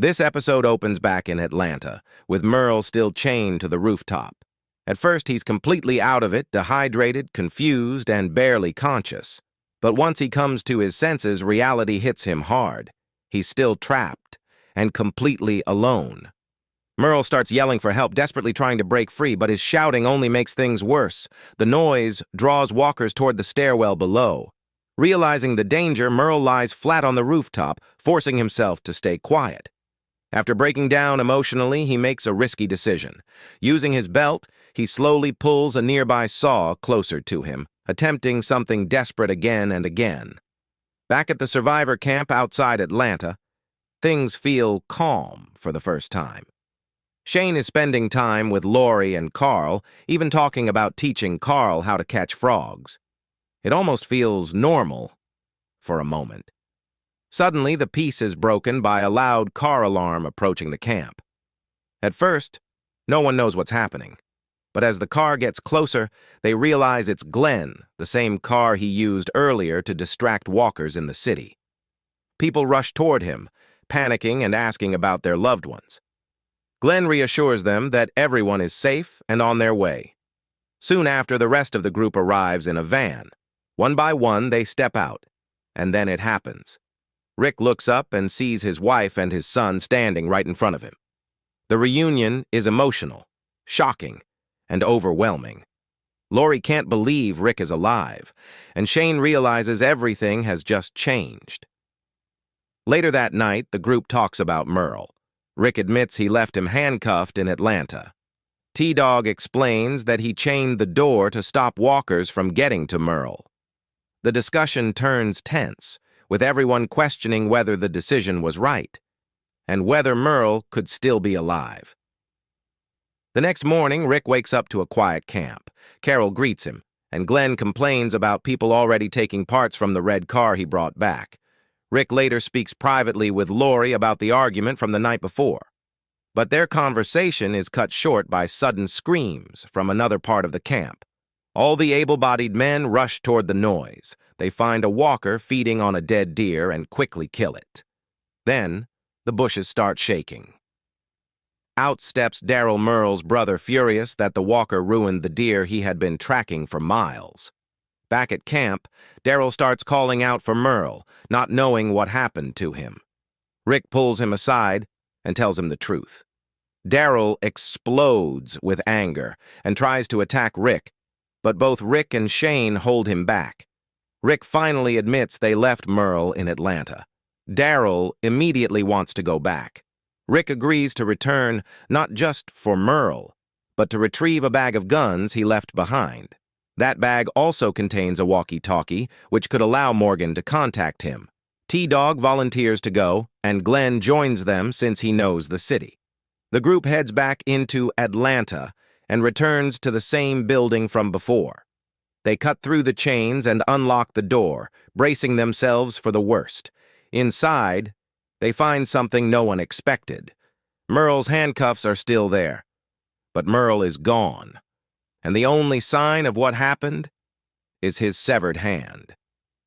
This episode opens back in Atlanta, with Merle still chained to the rooftop. At first, he's completely out of it, dehydrated, confused, and barely conscious. But once he comes to his senses, reality hits him hard. He's still trapped, and completely alone. Merle starts yelling for help, desperately trying to break free, but his shouting only makes things worse. The noise draws walkers toward the stairwell below. Realizing the danger, Merle lies flat on the rooftop, forcing himself to stay quiet. After breaking down emotionally, he makes a risky decision. Using his belt, he slowly pulls a nearby saw closer to him, attempting something desperate again and again. Back at the survivor camp outside Atlanta, things feel calm for the first time. Shane is spending time with Lori and Carl, even talking about teaching Carl how to catch frogs. It almost feels normal for a moment. Suddenly, the peace is broken by a loud car alarm approaching the camp. At first, no one knows what's happening. But as the car gets closer, they realize it's Glenn, the same car he used earlier to distract walkers in the city. People rush toward him, panicking and asking about their loved ones. Glenn reassures them that everyone is safe and on their way. Soon after, the rest of the group arrives in a van. One by one, they step out, and then it happens. Rick looks up and sees his wife and his son standing right in front of him. The reunion is emotional, shocking, and overwhelming. Lori can't believe Rick is alive, and Shane realizes everything has just changed. Later that night, the group talks about Merle. Rick admits he left him handcuffed in Atlanta. T-Dog explains that he chained the door to stop walkers from getting to Merle. The discussion turns tense, with everyone questioning whether the decision was right, and whether Merle could still be alive. The next morning, Rick wakes up to a quiet camp. Carol greets him, and Glenn complains about people already taking parts from the red car he brought back. Rick later speaks privately with Lori about the argument from the night before. But their conversation is cut short by sudden screams from another part of the camp. All the able-bodied men rush toward the noise. They find a walker feeding on a dead deer and quickly kill it. Then, the bushes start shaking. Out steps Daryl, Merle's brother, furious that the walker ruined the deer he had been tracking for miles. Back at camp, Daryl starts calling out for Merle, not knowing what happened to him. Rick pulls him aside and tells him the truth. Daryl explodes with anger and tries to attack Rick, but both Rick and Shane hold him back. Rick finally admits they left Merle in Atlanta. Daryl immediately wants to go back. Rick agrees to return not just for Merle, but to retrieve a bag of guns he left behind. That bag also contains a walkie-talkie, which could allow Morgan to contact him. T-Dog volunteers to go, and Glenn joins them since he knows the city. The group heads back into Atlanta and returns to the same building from before. They cut through the chains and unlock the door, bracing themselves for the worst. Inside, they find something no one expected. Merle's handcuffs are still there, but Merle is gone. And the only sign of what happened is his severed hand.